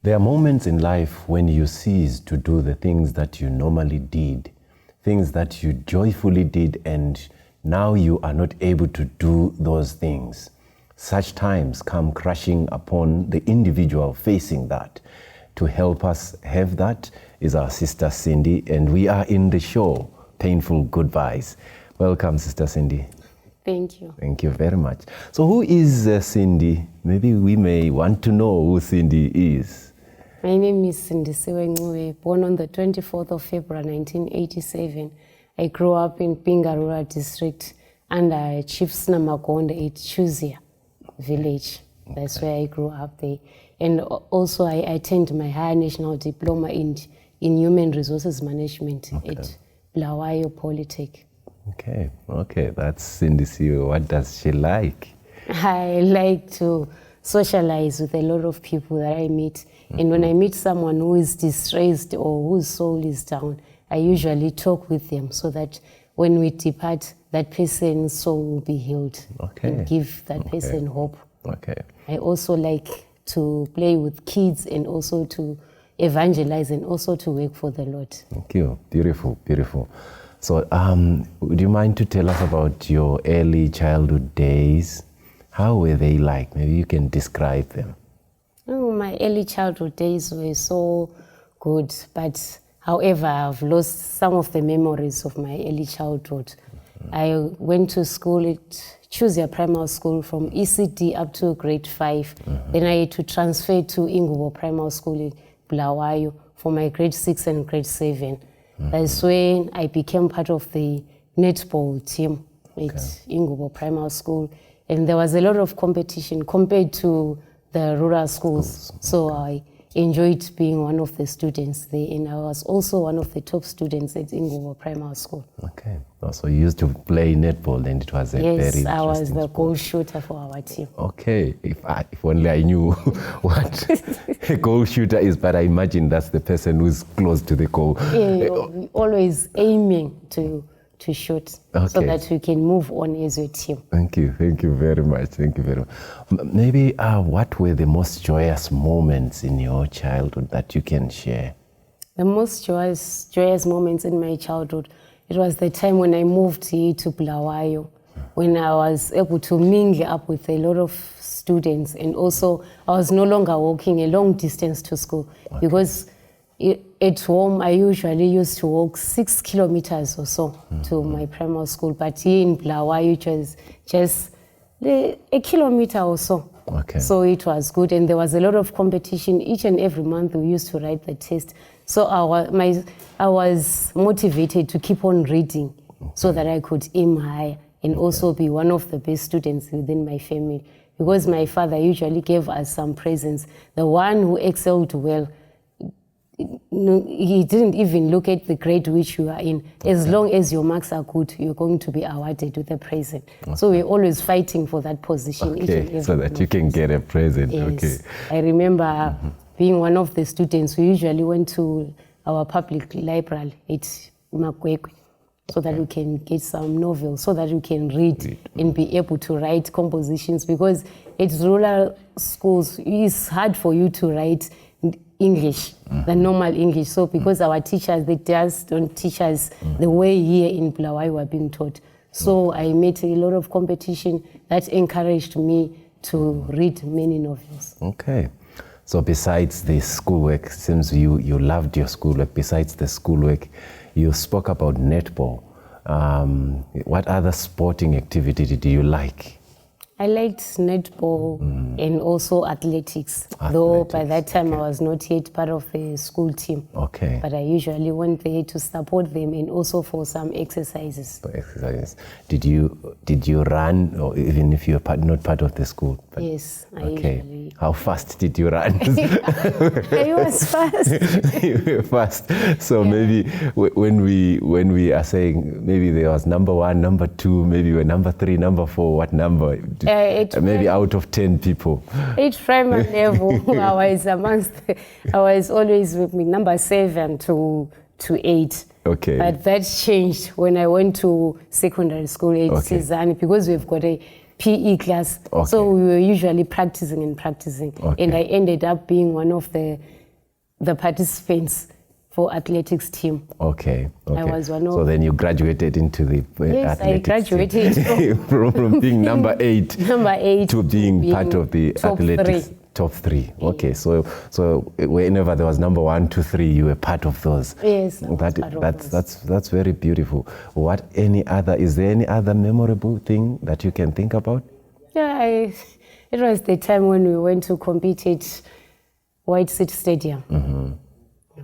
There are moments in life when you cease to do the things that you normally did, things that you joyfully did, and now you are not able to do those things. Such times come crashing upon the individual facing that. To help us have that is our sister Cindy, and we are in the show, Painful Goodbyes. Welcome, Sister Cindy. Thank you. Thank you very much. So who is Cindy? Maybe we may want to know who Cindy is. My name is Sindisiwe Ncube, born on the 24th of February 1987. I grew up in Pinga Rural District under Chief Snamagonda at Chuzia village. That's where I grew up there. And also I attained my higher national diploma in human resources management at Bulawayo Polytech. Okay, that's Sindisiwe. What does she like? I like to socialize with a lot of people that I meet. And when I meet someone who is distressed or whose soul is down, I usually talk with them so that when we depart, that person's soul will be healed and give that person hope. I also like to play with kids and also to evangelize and also to work for the Lord. Thank you. Beautiful, beautiful. So would you mind to tell us about your early childhood days? How were they like? Maybe you can describe them. Oh, my early childhood days were so good, but however, I've lost some of the memories of my early childhood. I went to school at Chuzia Primary School from ECD up to grade 5. Then I had to transfer to Ncube Primary School in Bulawayo for my grade 6 and grade 7. That's when I became part of the netball team at Ncube Primary School. And there was a lot of competition compared to the rural schools. So I enjoyed being one of the students there, and I was also one of the top students at Ncube Primary School. Okay, so you used to play netball, and it was a very interesting I was the sport. goal shooter for our team. Okay, if only I knew what a goal shooter is, but I imagine that's the person who's close to the goal. Yeah, always aiming to shoot so that we can move on as a team. Thank you very much. Thank you very much. Maybe what were the most joyous moments in your childhood that you can share? The most joyous moments in my childhood, it was the time when I moved here to Bulawayo, when I was able to mingle up with a lot of students, and also I was no longer walking a long distance to school because at home, I usually used to walk 6 kilometers or so to my primary school, but here in Bulawayo, it was just a kilometer or so. So it was good, and there was a lot of competition. Each and every month, we used to write the test. So I was motivated to keep on reading so that I could aim higher and also be one of the best students within my family. Because my father usually gave us some presents. The one who excelled well, he didn't even look at the grade which you are in. As long as your marks are good, you're going to be awarded with a present. So we're always fighting for that position. So that you can get a present. Yes. I remember being one of the students, we usually went to our public library at Makwekwe so that we can get some novels, so that we can read and be able to write compositions, because at rural schools, it's hard for you to write English, the normal English. So because our teachers, they just don't teach us the way here in Bulawayo we're being taught. So I made a lot of competition that encouraged me to read many novels. Okay. So besides the schoolwork, since you loved your schoolwork, besides the schoolwork, you spoke about netball. What other sporting activity did you like? I liked netball and also athletics, though by that time I was not yet part of the school team. But I usually went there to support them and also for some exercises. Did you run, or even if you're not part of the school? Yes, I usually. How fast did you run? I was fast. You were fast. So maybe when we are saying maybe there was number 1, number 2, maybe we're number 3, number 4, what number? Maybe out of 10 people. At primary level, I was always with me, number 7 to 8. But that changed when I went to secondary school at Sizani, because we've got a PE class. Okay. So we were usually practicing and practicing. Okay. And I ended up being one of the participants for athletics team. Okay. I was one of... So then you graduated into the yes, athletics I graduated team. from being number 8 number 8 to being part of the top athletics 3. Top 3. Okay. So whenever there was number 1, 2, 3, you were part of those. Yes. That's very beautiful. Is there any other memorable thing that you can think about? Yeah, it was the time when we went to compete at White City Stadium.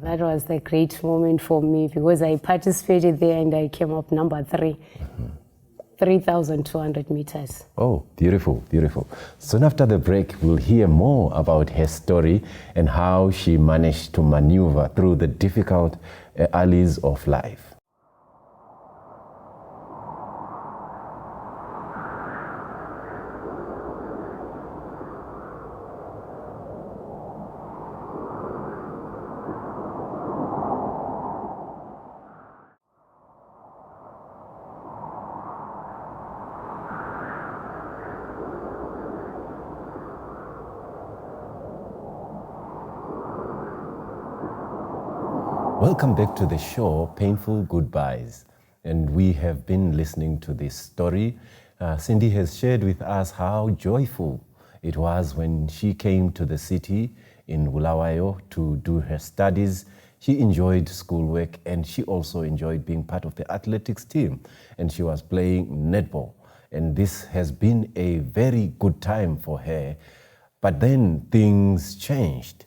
That was the great moment for me because I participated there and I came up number 3. 3,200 meters. Oh, beautiful, beautiful. Soon after the break, we'll hear more about her story and how she managed to maneuver through the difficult alleys of life. Welcome back to the show, Painful Goodbyes. And we have been listening to this story. Cindy has shared with us how joyful it was when she came to the city in Bulawayo to do her studies. She enjoyed schoolwork and she also enjoyed being part of the athletics team. And she was playing netball. And this has been a very good time for her. But then things changed.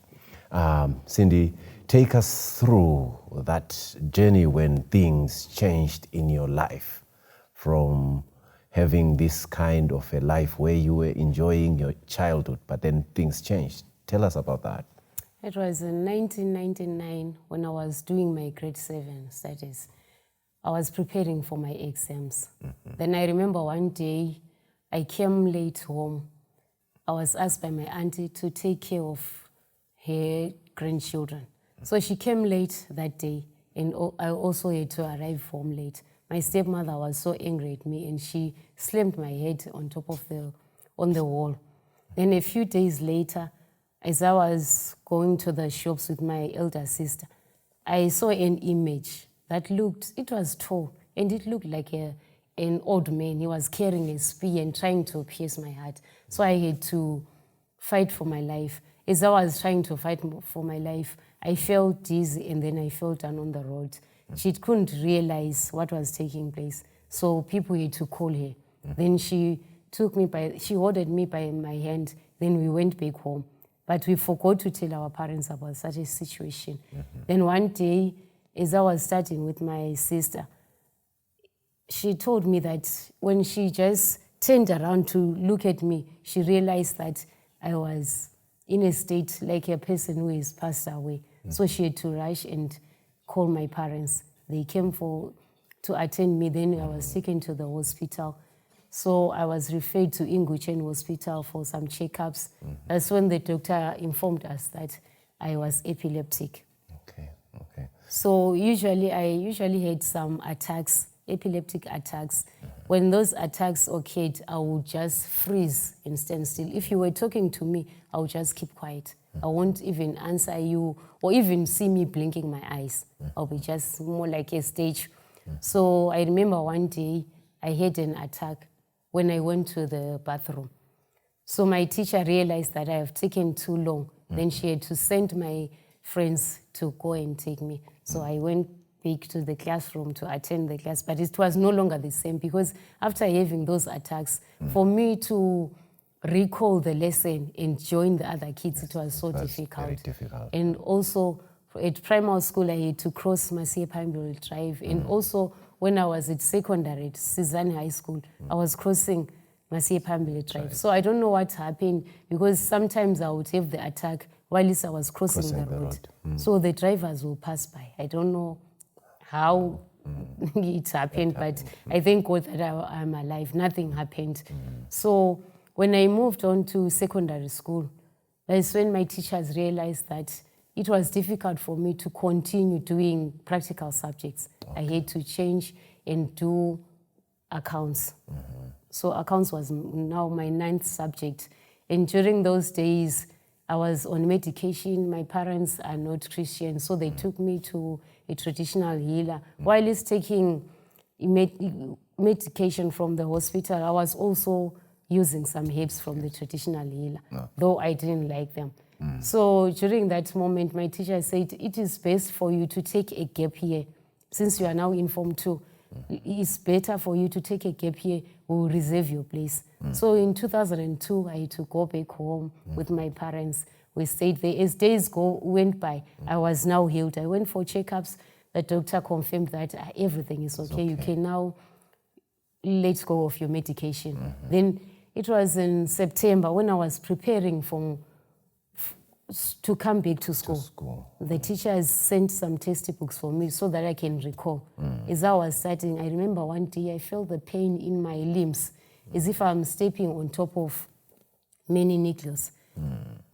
Cindy, take us through that journey when things changed in your life, from having this kind of a life where you were enjoying your childhood, but then things changed. Tell us about that. It was in 1999 when I was doing my grade 7 studies. I was preparing for my exams. Then I remember one day I came late home. I was asked by my auntie to take care of her grandchildren. So she came late that day, and I also had to arrive home late. My stepmother was so angry at me, and she slammed my head on top of on the wall. Then a few days later, as I was going to the shops with my elder sister, I saw an image that it was tall, and it looked like an old man. He was carrying a spear and trying to pierce my heart. So I had to fight for my life. As I was trying to fight for my life, I felt dizzy and then I fell down on the road. She couldn't realize what was taking place, so people had to call her. Then she ordered me by my hand, then we went back home. But we forgot to tell our parents about such a situation. Then one day, as I was starting with my sister, she told me that when she just turned around to look at me, she realized that I was in a state like a person who has passed away. So she had to rush and call my parents. They came to attend me. Then I was taken to the hospital. So I was referred to Ncube Hospital for some checkups. That's when the doctor informed us that I was epileptic. Okay. So I had some attacks, epileptic attacks. When those attacks occurred, I would just freeze and stand still. If you were talking to me, I would just keep quiet. I won't even answer you or even see me blinking my eyes. I'll be just more like a stage. So I remember one day I had an attack when I went to the bathroom. So my teacher realized that I have taken too long. Then she had to send my friends to go and take me. So I went back to the classroom to attend the class, but it was no longer the same because after having those attacks, for me to recall the lesson and join the other kids, it was so difficult. Very difficult. And also at primary school, I had to cross Ncube Drive. And also when I was at secondary, at Sizani High School, I was crossing Ncube Drive. So I don't know what happened because sometimes I would have the attack while I was crossing the road. So the drivers will pass by. I don't know how it happened, but I thank God that I'm alive. Nothing happened. So when I moved on to secondary school, that's when my teachers realized that it was difficult for me to continue doing practical subjects. I had to change and do accounts. So accounts was now my 9th subject. And during those days, I was on medication. My parents are not Christian, so they took me to a traditional healer. While he's taking medication from the hospital, I was also using some herbs from the traditional healer, though I didn't like them. So during that moment, my teacher said, it is best for you to take a gap year. Since you are now in Form 2, it's better for you to take a gap year. We'll reserve your place. So in 2002, I had to go back home with my parents. We stayed there. As days went by, I was now healed. I went for checkups. The doctor confirmed that everything is okay. You can now let go of your medication. Then it was in September when I was preparing to come back to school. The teachers sent some textbooks for me so that I can recall. As I was starting, I remember one day I felt the pain in my limbs, as if I'm stepping on top of many needles.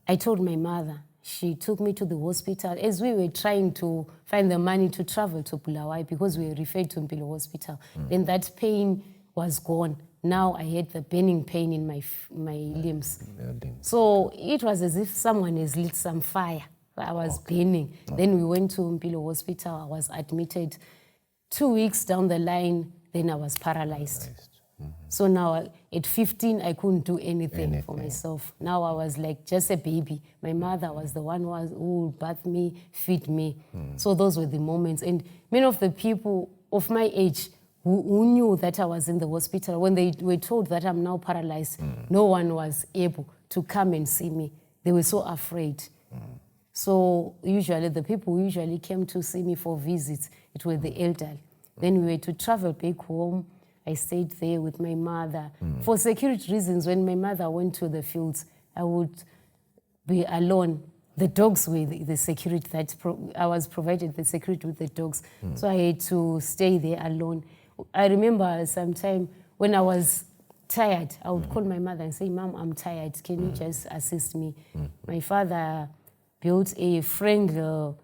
I told my mother. She took me to the hospital as we were trying to find the money to travel to Bulawayo because we were referred to Mpilo Hospital. Then that pain was gone. Now I had the burning pain in my limbs. So it was as if someone has lit some fire. I was burning. Then we went to Mpilo Hospital. I was admitted. 2 weeks down the line, then I was paralyzed. So now at 15, I couldn't do anything for myself. Now I was like just a baby. My mother was the one who would bath me, feed me. So those were the moments. And many of the people of my age who knew that I was in the hospital, when they were told that I'm now paralyzed, no one was able to come and see me. They were so afraid. So usually the people who usually came to see me for visits, it were the elderly. Then we were to travel back home. I stayed there with my mother. For security reasons, when my mother went to the fields, I would be alone. The dogs were the security that I was provided the security with the dogs. So I had to stay there alone. I remember sometime when I was tired, I would call my mother and say, Mom, I'm tired. Can you just assist me? My father built a friendly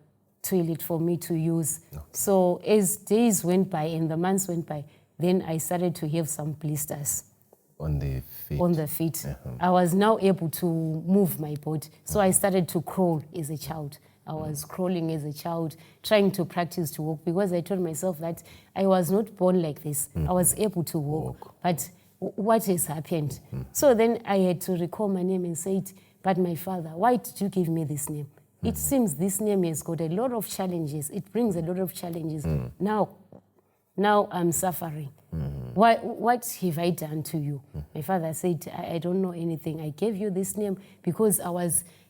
toilet for me to use. So as days went by and the months went by, then I started to have some blisters. On the feet? On the feet. I was now able to move my body. So I started to crawl as a child. I was crawling as a child, trying to practice to walk because I told myself that I was not born like this. I was able to walk. But what has happened? So then I had to recall my name and say, but my father, why did you give me this name? It seems this name has got a lot of challenges. It brings a lot of challenges. Now I'm suffering. What have I done to you? My father said, I don't know anything. I gave you this name because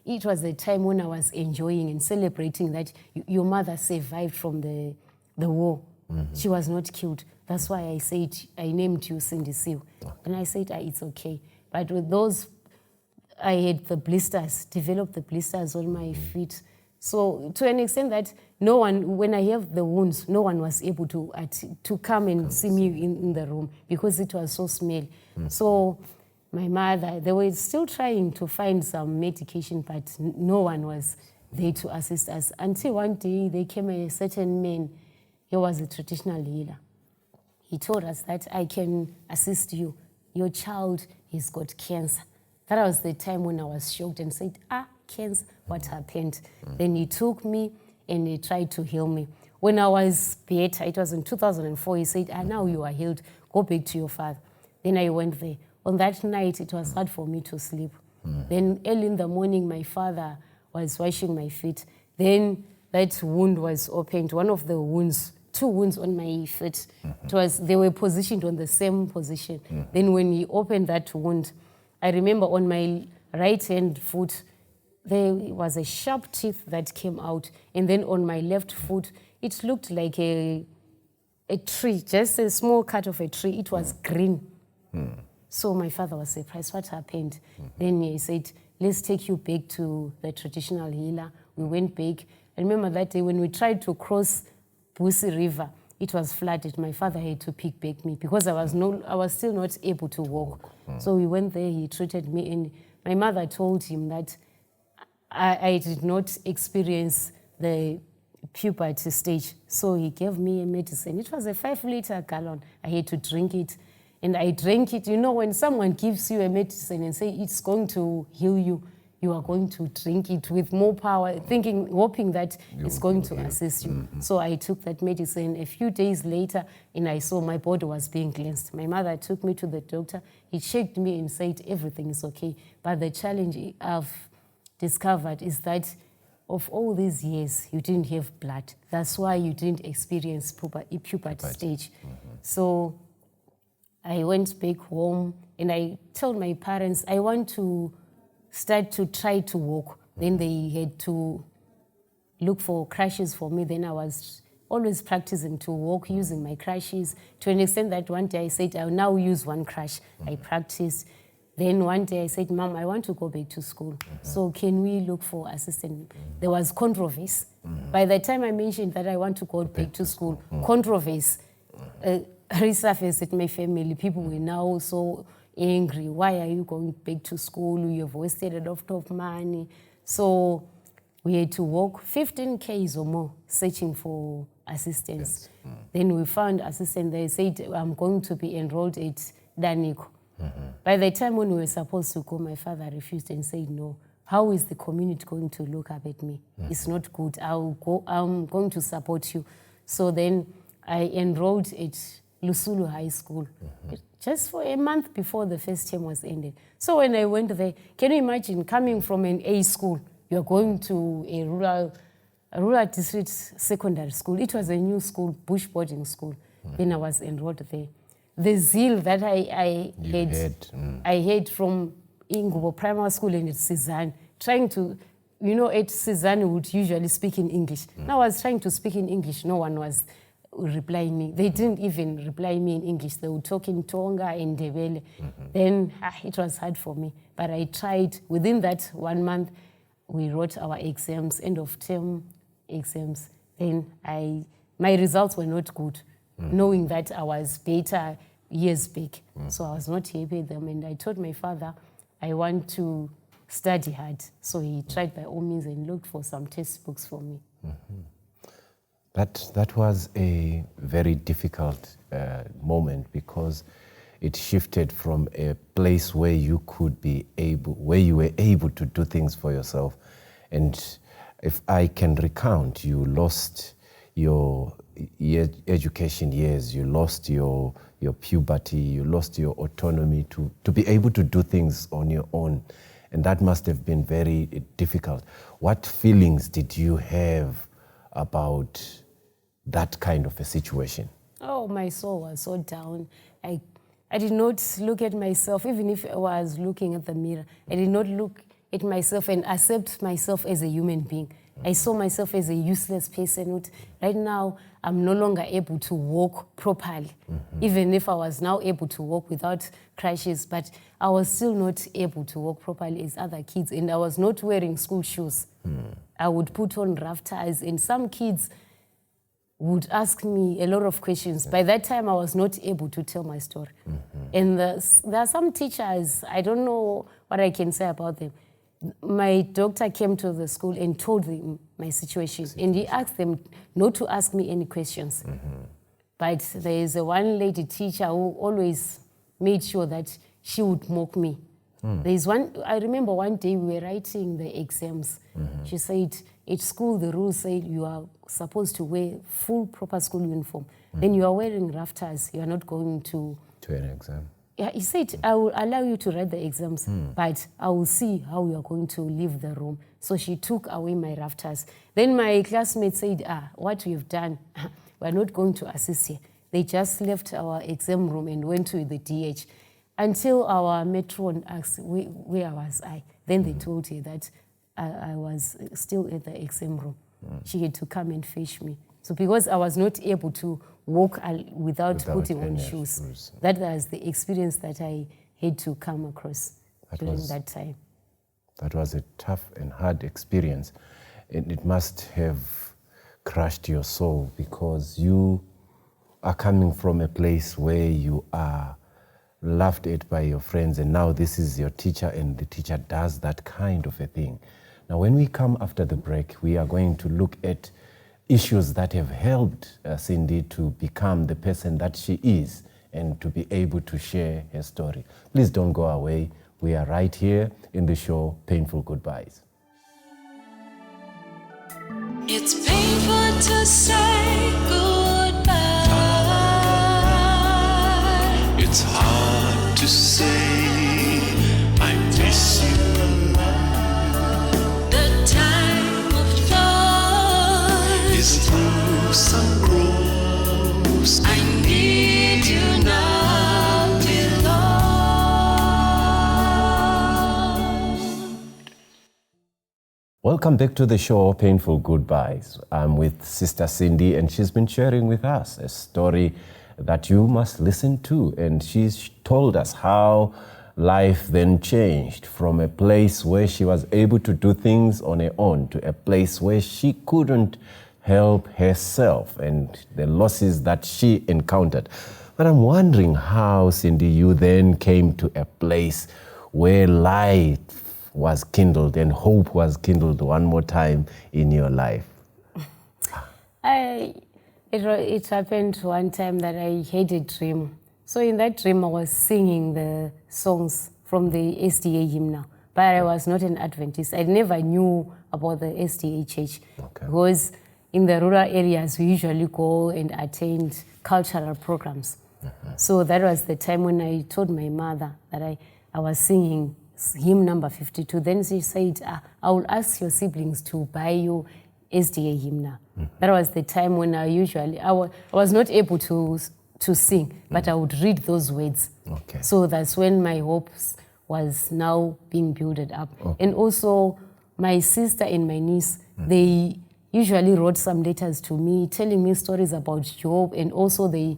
it was a time when I was enjoying and celebrating that your mother survived from the war. She was not killed. That's why I said, I named you Sindisiwe. And I said, it's okay. But with those, I had the blisters, developed the blisters on my feet. So to an extent that no one, when I have the wounds, no one was able to come and see me in the room because it was so smelly. So my mother, they were still trying to find some medication, but no one was there to assist us. Until one day, there came a certain man. He was a traditional healer. He told us that I can assist you. Your child has got cancer. That was the time when I was shocked and said, cancer, what happened? Then he took me and he tried to heal me. When I was better, it was in 2004, he said, now you are healed, go back to your father. Then I went there. On that night, it was hard for me to sleep. Then early in the morning, my father was washing my feet. Then that wound was opened. One of the wounds, 2 wounds on my feet. They were positioned on the same position. Then when he opened that wound, I remember on my right hand foot, there was a sharp teeth that came out. And then on my left foot, it looked like a tree, just a small cut of a tree. It was green. So my father was surprised, what happened? Then he said, let's take you back to the traditional healer. We went back. I remember that day when we tried to cross Busi River, it was flooded. My father had to pick back me because I was still not able to walk. So we went there, he treated me, and my mother told him that I did not experience the puberty stage. So he gave me a medicine. It was a 5-liter gallon. I had to drink it. And I drank it. You know, when someone gives you a medicine and say it's going to heal you, you are going to drink it with more power, hoping that it's going to assist you. So I took that medicine. A few days later, and I saw my body was being cleansed. My mother took me to the doctor. He checked me and said everything is okay. But the challenge I've discovered is that of all these years, you didn't have blood. That's why you didn't experience puberty stage. So I went back home and I told my parents I want to start to try to walk. Then they had to look for crutches for me. Then I was always practicing to walk using my crutches, to an extent that one day I said, I'll now use one crutch. I practiced. Then one day I said, Mom, I want to go back to school. So can we look for assistant? There was controversy. By the time I mentioned that I want to go back to school, controversy resurfaced at my family. People were now so angry. Why are you going back to school? You have wasted a lot of money. So we had to walk 15 Ks or more searching for assistance. Then we found assistance. They said, I'm going to be enrolled at Daniko. By the time when we were supposed to go, my father refused and said, no. How is the community going to look up at me? It's not good. I'm going to support you. So then I enrolled at Lusulu High School just for a month before the first term was ended. So when I went there, can you imagine coming from an A school, you're going to a rural district secondary school. It was a new school, bush boarding school. Then I was enrolled there. The zeal that I had from Ingubo Primary School and at Sizani, trying to, you know, at Sizani we would usually speak in English. Now I was trying to speak in English, no one was replying me. They didn't even reply me in English. They would talk in Tonga and Ndebele. Then it was hard for me. But I tried. Within that 1 month, we wrote our exams, end of term exams. Then my results were not good, knowing that I was better years back. So I was not happy with them. And I told my father, I want to study hard. So he tried by all means and looked for some textbooks for me. That was a very difficult moment because it shifted from a place where you were able to do things for yourself. And if I can recount, you lost your education years, you lost your puberty, you lost your autonomy to be able to do things on your own. And that must have been very difficult. What feelings did you have about that kind of a situation? Oh, my soul was so down. I did not look at myself, even if I was looking at the mirror. I did not look at myself and accept myself as a human being. I saw myself as a useless person. Right now, I'm no longer able to walk properly, even if I was now able to walk without crutches, but I was still not able to walk properly as other kids, and I was not wearing school shoes. I would put on rough ties, and some kids would ask me a lot of questions. By that time, I was not able to tell my story. And there are some teachers, I don't know what I can say about them. My doctor came to the school and told them my situation, and he asked them not to ask me any questions. But there is a one lady teacher who always made sure that she would mock me. I remember one day we were writing the exams. She said, at school the rules say you are supposed to wear full proper school uniform. Then you are wearing rough ties, you are not going to an exam. Yeah, he said, I will allow you to write the exams, but I will see how you are going to leave the room. So she took away my rough ties. Then my classmates said, what we have done, we're not going to assist here. They just left our exam room and went to the DH until our matron asked, where was I? Then they told her that I was still at the exam room. She had to come and fetch me. So because I was not able to walk without putting on shoes, that was the experience that I had to come across during that time. That was a tough and hard experience. And it must have crushed your soul because you are coming from a place where you are laughed at by your friends, and now this is your teacher, and the teacher does that kind of a thing. Now, when we come after the break, we are going to look at issues that have helped Cindy to become the person that she is and to be able to share her story. Please don't go away. We are right here in the show, Painful Goodbyes. It's painful to say goodbye. It's hard to say I miss you. The time of thought is through some grooves. I need you now, dear Lord. Welcome back to the show, Painful Goodbyes. I'm with Sister Cindy, and she's been sharing with us a story that you must listen to. And she's told us how life then changed from a place where she was able to do things on her own to a place where she couldn't help herself and the losses that she encountered. But I'm wondering how, Cindy, you then came to a place where light was kindled and hope was kindled one more time in your life. It happened one time that I had a dream. So in that dream, I was singing the songs from the SDA hymnal, but I was not an Adventist. I never knew about the SDA church because in the rural areas, we usually go and attend cultural programs. So that was the time when I told my mother that I was singing hymn number 52. Then she said, I will ask your siblings to buy you SDA hymnal. That was the time when I was not able to sing, but I would read those words. So that's when my hopes was now being built up. And also my sister and my niece, they usually wrote some letters to me telling me stories about Job, and also they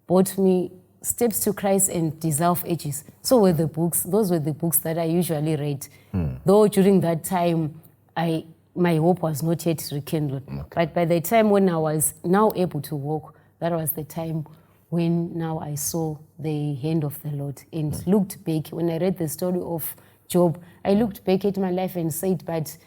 bought me Steps to Christ and Desire of Ages. Those were the books that I usually read. Though during that time, my hope was not yet rekindled. But by the time when I was now able to walk, that was the time when now I saw the hand of the Lord and looked back. When I read the story of Job, I looked back at my life and said, but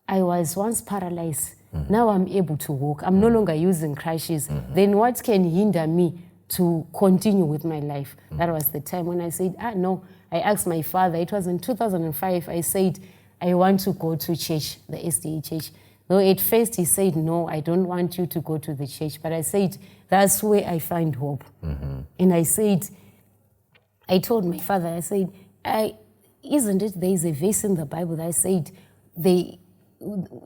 I was once paralyzed. Now I'm able to walk. I'm no longer using crutches. Then what can hinder me to continue with my life? That was the time when I said, no. I asked my father, it was in 2005, I said, I want to go to church, the SDA church. Though at first he said, no, I don't want you to go to the church. But I said, that's where I find hope. And I told my father, I said, isn't it there is a verse in the Bible that said,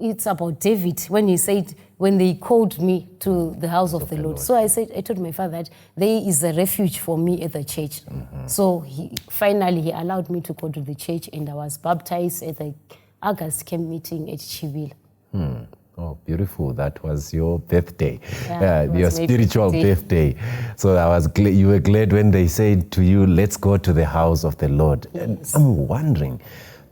it's about David when he said, when they called me to the house of the Lord. So I told my father that there is a refuge for me at the church. So he allowed me to go to the church, and I was baptized at the August camp meeting at Chivil. Oh, beautiful. That was your birthday, your spiritual birthday. So you were glad when they said to you, let's go to the house of the Lord. Yes. And I'm wondering,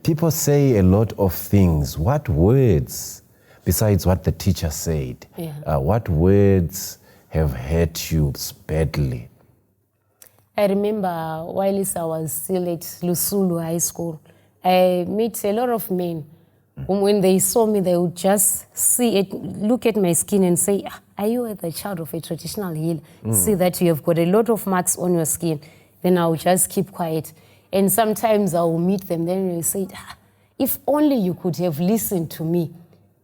people say a lot of things. What words, besides what the teacher said, what words have hurt you badly? I remember while I was still at Lusulu High School, I met a lot of men. When they saw me, they would just look at my skin and say, are you the child of a traditional healer? See that you have got a lot of marks on your skin. Then I would just keep quiet. And sometimes I will meet them, then they say, if only you could have listened to me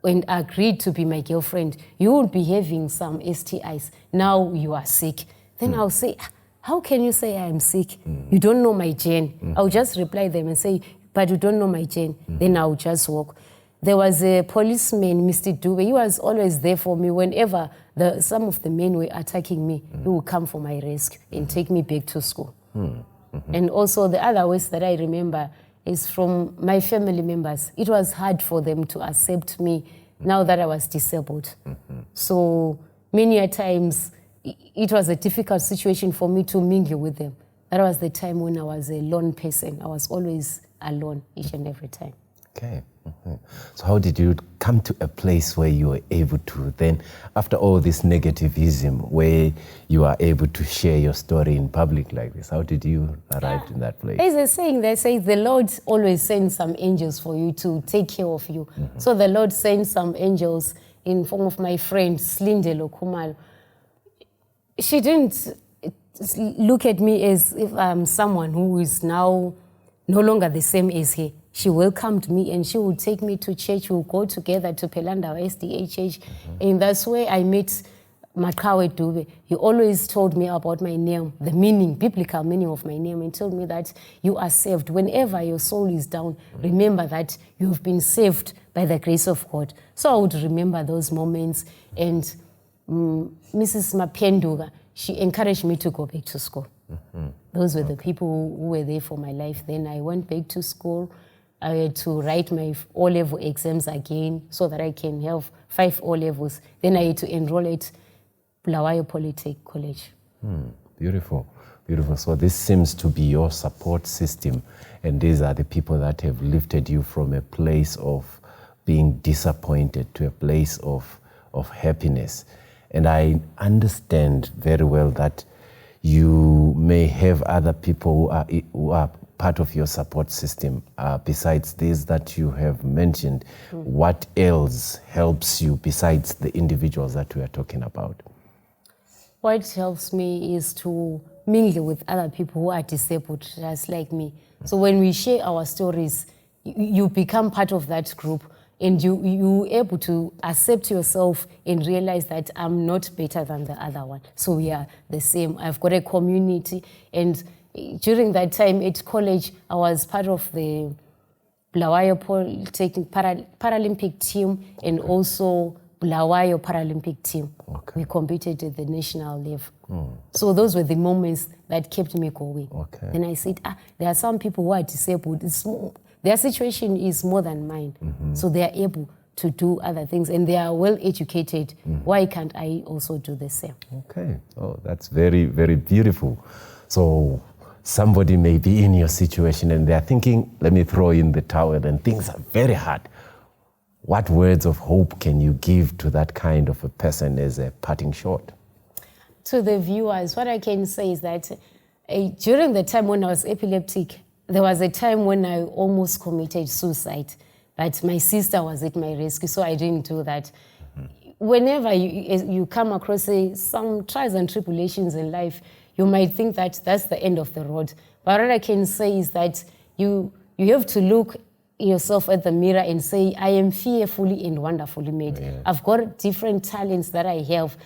and agreed to be my girlfriend, you would be having some STIs. Now you are sick. Then I'll say, how can you say I am sick? You don't know my gene. I'll just reply them and say, but you don't know my gene. Then I'll just walk. There was a policeman, Mr. Dube. He was always there for me. Whenever some of the men were attacking me, he would come for my rescue and take me back to school. And also the other ways that I remember is from my family members. It was hard for them to accept me now that I was disabled. So many a times it was a difficult situation for me to mingle with them. That was the time when I was a lone person. I was always alone each and every time. Okay. So how did you come to a place where you were able to then, after all this negativism, where you are able to share your story in public like this? How did you arrive in that place? There's a saying that says the Lord always sends some angels for you to take care of you. So the Lord sent some angels in form of my friend, Slindelo Kumalo. She didn't look at me as if I'm someone who is now no longer the same as her. She welcomed me and she would take me to church. We'll go together to Pelanda SDA Church. And that's where I met Makawe Dube. He always told me about my name, the meaning, biblical meaning of my name, and told me that you are saved. Whenever your soul is down, remember that you've been saved by the grace of God. So I would remember those moments. And Mrs. Mapenduga, she encouraged me to go back to school. Those were the people who were there for my life. Then I went back to school. I had to write my O-level exams again so that I can have 5 O-levels. Then I had to enroll at Bulawayo Polytech College. Beautiful, beautiful. So this seems to be your support system, and these are the people that have lifted you from a place of being disappointed to a place of happiness. And I understand very well that you may have other people who are part of your support system. Besides these that you have mentioned, what else helps you besides the individuals that we are talking about? What helps me is to mingle with other people who are disabled, just like me. So when we share our stories, you become part of that group, and you're able to accept yourself and realize that I'm not better than the other one. So we are the same. I've got a community, and during that time at college, I was part of the Bulawayo Polytechnic Paralympic team and also Bulawayo Paralympic team. We competed at the national level. So those were the moments that kept me going. Then I said, there are some people who are disabled. Their situation is more than mine. So they are able to do other things and they are well educated. Why can't I also do the same? Okay. Oh, that's very, very beautiful. So somebody may be in your situation and they're thinking, let me throw in the towel, and things are very hard. What words of hope can you give to that kind of a person as a parting shot? To the viewers, what I can say is that during the time when I was epileptic, there was a time when I almost committed suicide, but my sister was at my rescue, so I didn't do that. Whenever you come across some trials and tribulations in life, you might think that that's the end of the road. But what I can say is that you have to look yourself at the mirror and say, I am fearfully and wonderfully made. I've got different talents that I have.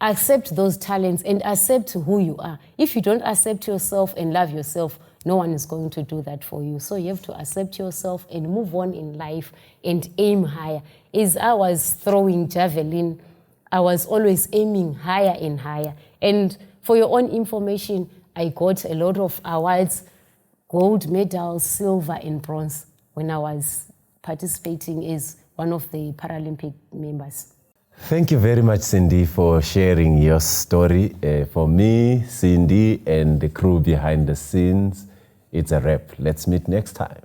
Accept those talents and accept who you are. If you don't accept yourself and love yourself, no one is going to do that for you. So you have to accept yourself and move on in life and aim higher. As I was throwing javelin, I was always aiming higher and higher. And for your own information, I got a lot of awards, gold medals, silver and bronze when I was participating as one of the Paralympic members. Thank you very much, Cindy, for sharing your story. For me, Cindy, and the crew behind the scenes, it's a wrap. Let's meet next time.